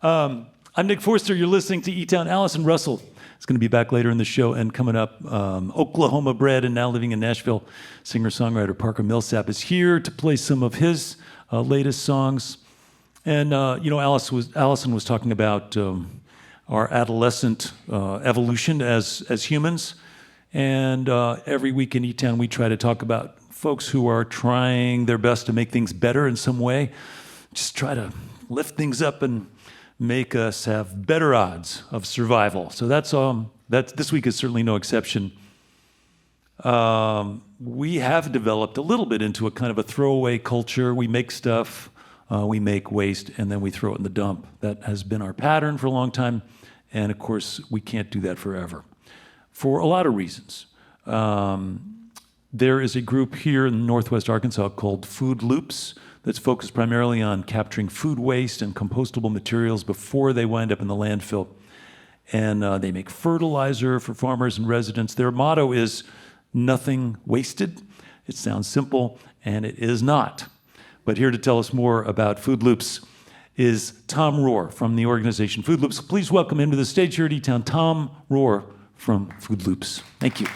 I'm Nick Forster. You're listening to eTown. Allison Russell is going to be back later in the show. And coming up, Oklahoma bred and now living in Nashville, singer-songwriter Parker Millsap is here to play some of his latest songs. And, Allison was talking about our adolescent evolution as humans. And every week in eTown, we try to talk about folks who are trying their best to make things better in some way. Just try to lift things up and make us have better odds of survival. So that's this week is certainly no exception. We have developed a little bit into a kind of a throwaway culture. We make stuff, we make waste, and then we throw it in the dump. That has been our pattern for a long time, and of course, we can't do that forever, for a lot of reasons. There is a group here in Northwest Arkansas called Food Loops that's focused primarily on capturing food waste and compostable materials before they wind up in the landfill. And they make fertilizer for farmers and residents. Their motto is nothing wasted. It sounds simple, and it is not. But here to tell us more about Food Loops is Tom Rohr from the organization Food Loops. Please welcome him to the stage here at eTown, Tom Rohr from Food Loops. Thank you.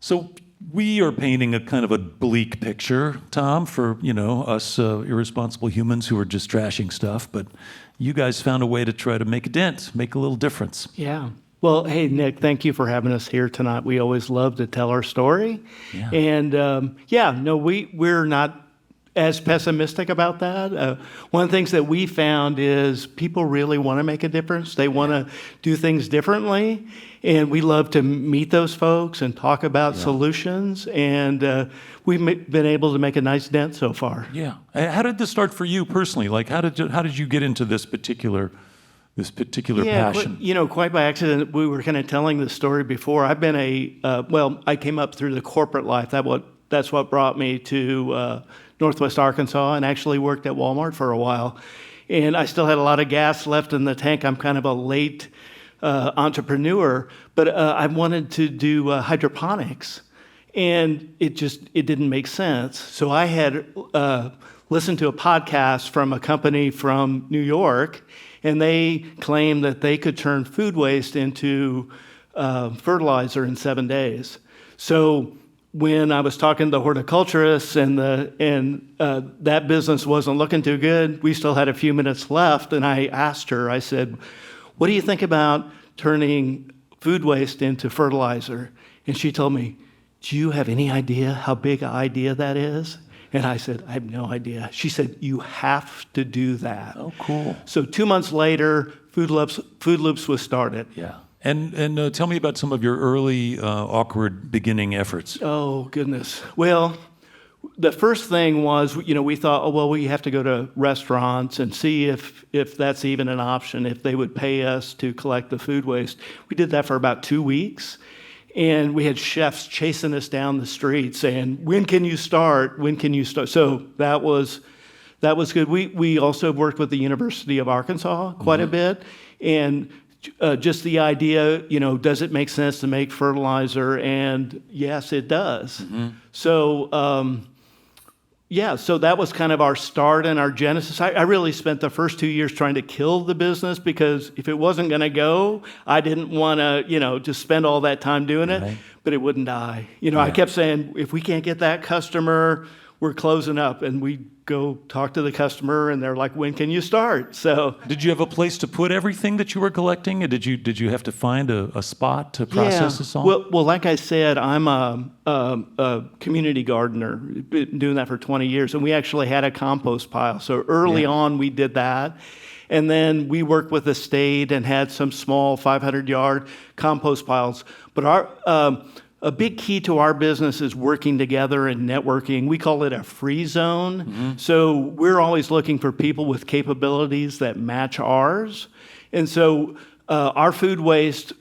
So we are painting a kind of a bleak picture, Tom, for, us irresponsible humans who are just trashing stuff. But you guys found a way to try to make a dent, make a little difference. Yeah. Well, hey, Nick, thank you for having us here tonight. We always love to tell our story. Yeah. And, we're not as pessimistic about that. One of the things that we found is people really want to make a difference. They want to do things differently. And we love to meet those folks and talk about solutions. And we've been able to make a nice dent so far. Yeah. How did this start for you personally? Like, how did you get into this particular passion? Quite by accident. We were kind of telling the story before. I've been I came up through the corporate life. That's what brought me to Northwest Arkansas, and actually worked at Walmart for a while. And I still had a lot of gas left in the tank. I'm kind of a late entrepreneur, but I wanted to do hydroponics, and it didn't make sense. So I had listened to a podcast from a company from New York, and they claimed that they could turn food waste into fertilizer in 7 days. So when I was talking to the horticulturists and that business wasn't looking too good, we still had a few minutes left, and I asked her, I said, what do you think about turning food waste into fertilizer? And she told me, do you have any idea how big an idea that is? And I said, I have no idea. She said, you have to do that. Oh, cool. So 2 months later, Food Loops was started. Yeah. And tell me about some of your early awkward beginning efforts. Oh, goodness. Well, the first thing was, we thought, we have to go to restaurants and see if that's even an option, if they would pay us to collect the food waste. We did that for about 2 weeks, and we had chefs chasing us down the street saying, when can you start? When can you start? So that was good. We also worked with the University of Arkansas quite a bit, and just the idea, does it make sense to make fertilizer? And yes, it does. Mm-hmm. So, so that was kind of our start and our genesis. I really spent the first 2 years trying to kill the business, because if it wasn't going to go, I didn't want to, just spend all that time doing it, but it wouldn't die. I kept saying, if we can't get that customer, we're closing up. And we go talk to the customer, and they're like, when can you start? So, did you have a place to put everything that you were collecting? Or did you have to find a spot to process this all? Well, like I said, I'm a community gardener. Been doing that for 20 years, and we actually had a compost pile. So early on, we did that. And then we worked with the state and had some small 500-yard compost piles. But a big key to our business is working together and networking. We call it a free zone. Mm-hmm. So we're always looking for people with capabilities that match ours. And so our food waste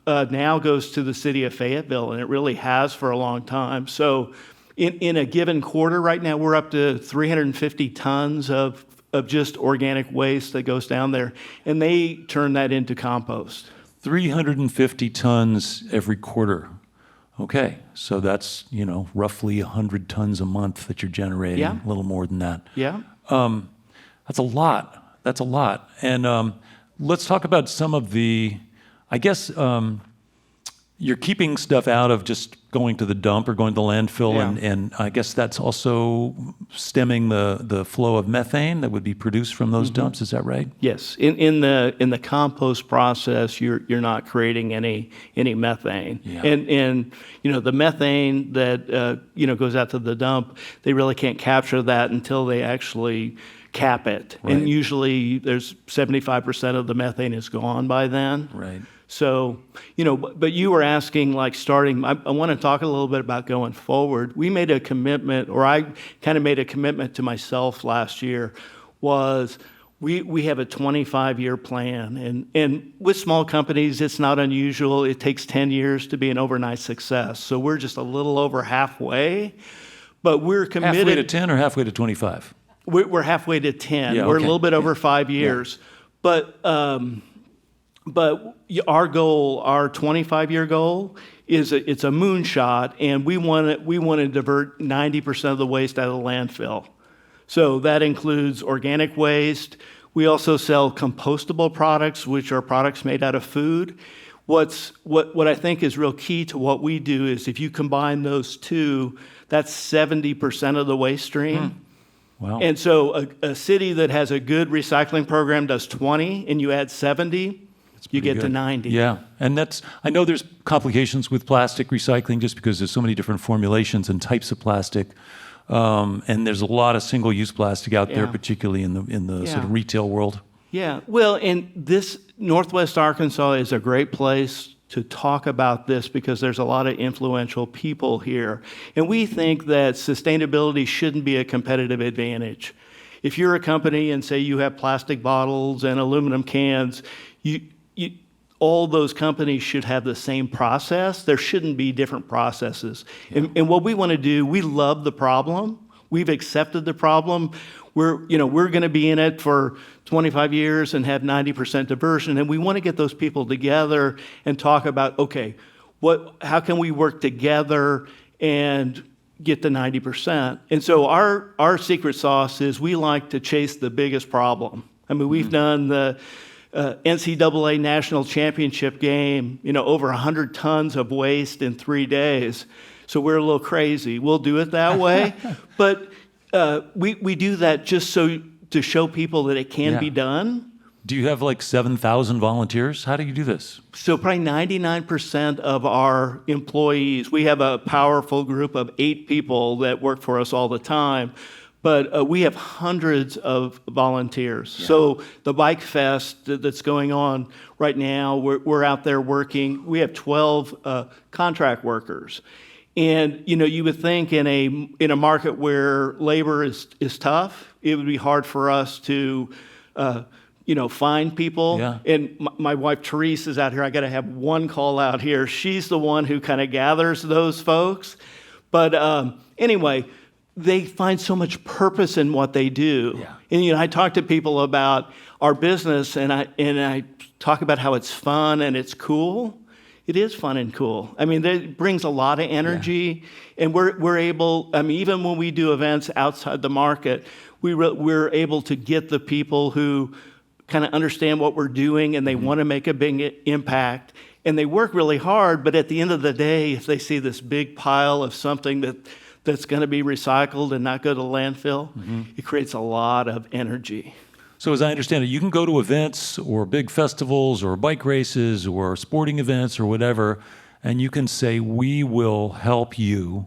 now goes to the city of Fayetteville, and it really has for a long time. So in a given quarter right now, we're up to 350 tons of just organic waste that goes down there, and they turn that into compost. 350 tons every quarter. Okay, so that's, roughly 100 tons a month that you're generating, Yeah. a little more than that. Yeah. That's a lot. That's a lot. And let's talk about some of the, I guess, you're keeping stuff out of just going to the dump or going to the landfill, Yeah. and I guess that's also stemming the flow of methane that would be produced from those dumps. Is that right? Yes. In the compost process, you're not creating any methane. Yeah. And the methane that goes out to the dump, they really can't capture that until they actually cap it. Right. And usually there's 75% of the methane is gone by then. Right. So, but you were asking, like, starting, I want to talk a little bit about going forward. We made a commitment, or I kind of made a commitment to myself last year, was we have a 25-year plan. And with small companies, it's not unusual. It takes 10 years to be an overnight success. So we're just a little over halfway, but we're committed. Halfway to 10 or halfway to 25? We're halfway to 10. Yeah, We're a okay. little bit over 5 years. But our goal, our 25-year goal, it's a moonshot, and we want to divert 90% of the waste out of the landfill. So that includes organic waste. We also sell compostable products, which are products made out of food. What I think is real key to what we do is if you combine those two, that's 70% of the waste stream. Wow. And so a city that has a good recycling program does 20, and you add 70, you get to Good. 90. Yeah, and I know there's complications with plastic recycling just because there's so many different formulations and types of plastic. And there's a lot of single-use plastic out there, Yeah. particularly in the sort of Yeah. retail world. Yeah, well, and this Northwest Arkansas is a great place to talk about this because there's a lot of influential people here. And we think that sustainability shouldn't be a competitive advantage. If you're a company and say you have plastic bottles and aluminum cans, all those companies should have the same process. There shouldn't be different processes. Yeah. And what we want to do, we love the problem. We've accepted the problem. We're going to be in it for 25 years and have 90% diversion. And we want to get those people together and talk about, okay, how can we work together and get to 90%? And so our secret sauce is we like to chase the biggest problem. I mean, we've done the NCAA national championship game, over 100 tons of waste in 3 days. So we're a little crazy. We'll do it that way. But we do that just to show people that it can be done. Do you have like 7,000 volunteers? How do you do this? So probably 99% of our employees, we have a powerful group of 8 people that work for us all the time. But we have hundreds of volunteers. Yeah. So the Bike Fest that's going on right now, we're out there working. We have 12 contract workers. And you would think in a market where labor is tough, it would be hard for us to find people. Yeah. And my wife Therese is out here. I got to have one call out here. She's the one who kind of gathers those folks. But anyway, they find so much purpose in what they do. Yeah. And I talk to people about our business, and I talk about how it's fun and it's cool. It is fun and cool. I mean, it brings a lot of energy, and we're able. I mean, even when we do events outside the market, we're able to get the people who kind of understand what we're doing, and they want to make a big impact, and they work really hard. But at the end of the day, if they see this big pile of something that's going to be recycled and not go to landfill, it creates a lot of energy. So as I understand it, you can go to events or big festivals or bike races or sporting events or whatever, and you can say, we will help you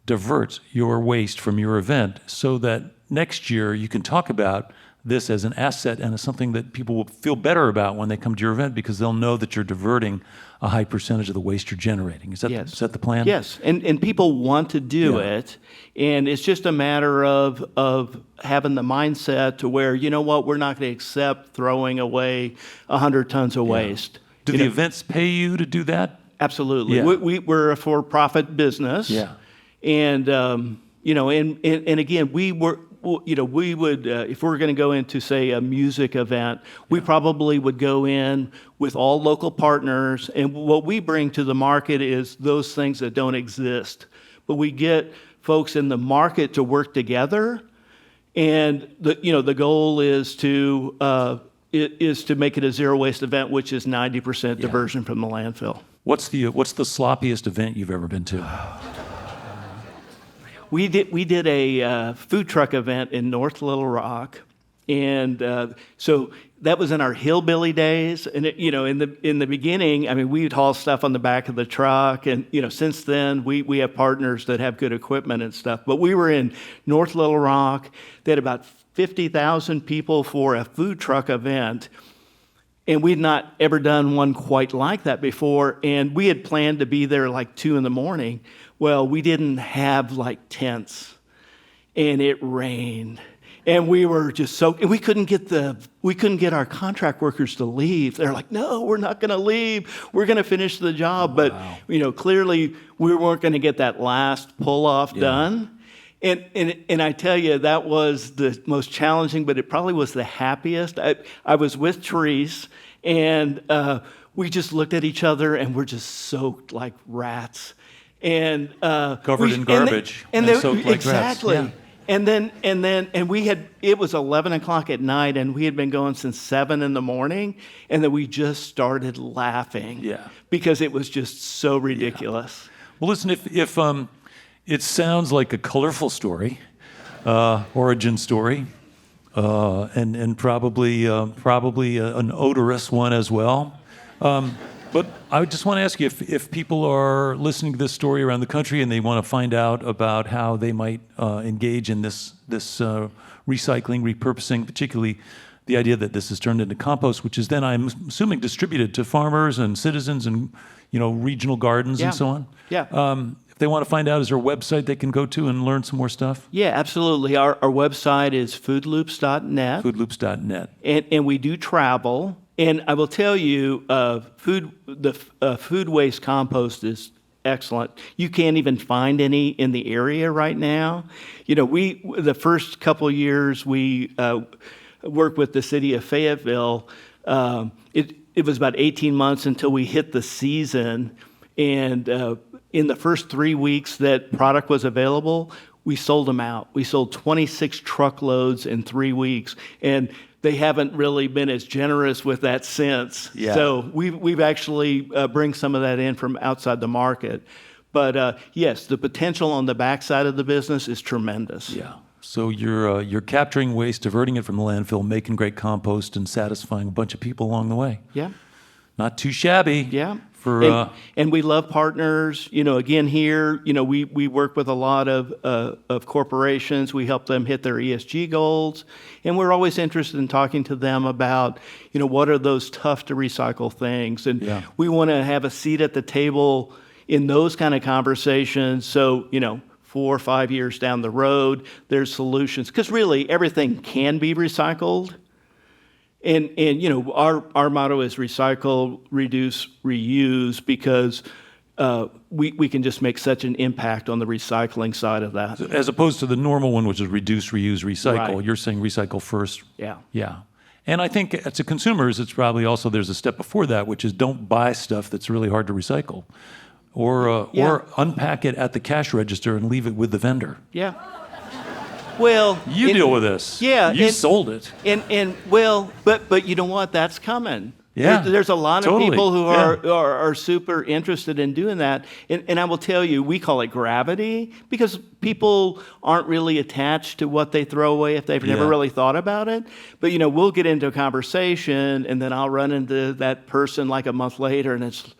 divert your waste from your event so that next year you can talk about this as an asset and as something that people will feel better about when they come to your event because they'll know that you're diverting a high percentage of the waste you're generating. Is that the plan? Yes, and people want to do it, and it's just a matter of having the mindset to where, you know what, we're not going to accept throwing away 100 tons of waste. Do the events pay you to do that? Absolutely. Yeah. We're a for-profit business. Yeah. And, and again, we would, if we were going to go into, say, a music event, we probably would go in with all local partners. And what we bring to the market is those things that don't exist. But we get folks in the market to work together. And the goal is to make it a zero waste event, which is 90% diversion from the landfill. What's the sloppiest event you've ever been to? We did a food truck event in North Little Rock, and so that was in our hillbilly days. And in the beginning, I mean, we'd haul stuff on the back of the truck, and since then we have partners that have good equipment and stuff. But we were in North Little Rock. They had about 50,000 people for a food truck event. And we'd not ever done one quite like that before. And we had planned to be there like 2 a.m. Well, we didn't have like tents, and it rained. And we were just and we couldn't get our contract workers to leave. They're like, no, we're not going to leave. We're going to finish the job. But, clearly we weren't going to get that last pull-off done. And I tell you, that was the most challenging, but it probably was the happiest. I was with Therese, and we just looked at each other, and we're just soaked like rats. And covered in garbage and soaked like exactly. rats. Yeah. And we had, it was 11 o'clock at night, and we had been going since 7 a.m, and then we just started laughing. Yeah. Because it was just so ridiculous. Yeah. Well, listen, if it sounds like a colorful story, origin story, and probably an odorous one as well. But I just want to ask you, if people are listening to this story around the country and they want to find out about how they might engage in this recycling, repurposing, particularly the idea that this is turned into compost, which is then, I'm assuming, distributed to farmers and citizens and regional gardens and so on. Yeah. If they want to find out, is there a website they can go to and learn some more stuff? Yeah, absolutely. Our website is foodloops.net. Foodloops.net. And we do travel. And I will tell you, food waste compost is excellent. You can't even find any in the area right now. The first couple years we worked with the city of Fayetteville. It was about 18 months until we hit the season, and in the first 3 weeks that product was available, we sold them out. We sold 26 truckloads in 3 weeks, and they haven't really been as generous with that since. Yeah. So we've actually bring some of that in from outside the market. But yes, the potential on the backside of the business is tremendous. Yeah. So you're capturing waste, diverting it from the landfill, making great compost, and satisfying a bunch of people along the way. Yeah. Not too shabby. Yeah. And we love partners. Again, here, we work with a lot of corporations. We help them hit their ESG goals, and we're always interested in talking to them about, what are those tough to recycle things, and we want to have a seat at the table in those kind of conversations. So 4 or 5 years down the road, there's solutions, because really everything can be recycled. And our motto is recycle, reduce, reuse, because we can just make such an impact on the recycling side of that. As opposed to the normal one, which is reduce, reuse, recycle. Right. You're saying recycle first. Yeah. Yeah. And I think as a consumers, it's probably also there's a step before that, which is don't buy stuff that's really hard to recycle, or unpack it at the cash register and leave it with the vendor. Yeah. Well, you deal with this. Yeah, you sold it. But you know what? That's coming. Yeah, there's a lot of totally. people who are super interested in doing that. And I will tell you, we call it gravity, because people aren't really attached to what they throw away if they've never really thought about it. But we'll get into a conversation, and then I'll run into that person like a month later, and it's,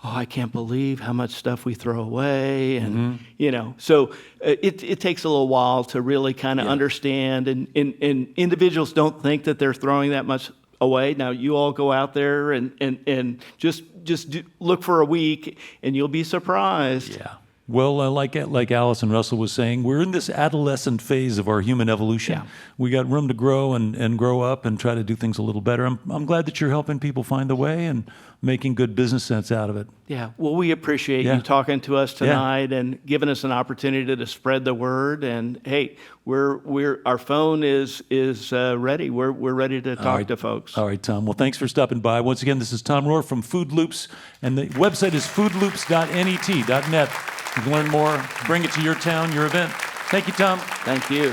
I can't believe how much stuff we throw away. And, so it takes a little while to really kind of understand. And individuals don't think that they're throwing that much away. Now, you all go out there and just look for a week, and you'll be surprised. Well, like Alice and Russell was saying, we're in this adolescent phase of our human evolution. Yeah. We got room to grow and grow up and try to do things a little better. I'm glad that you're helping people find the way and making good business sense out of it. Yeah, well, we appreciate Yeah. you talking to us tonight and giving us an opportunity to spread the word. And hey, our phone is ready. We're ready to talk to folks. All right, Tom. Well, thanks for stopping by. Once again, this is Tom Rohr from Food Loops, and the website is foodloops.net. You can learn more, bring it to your town, your event. Thank you, Tom. Thank you.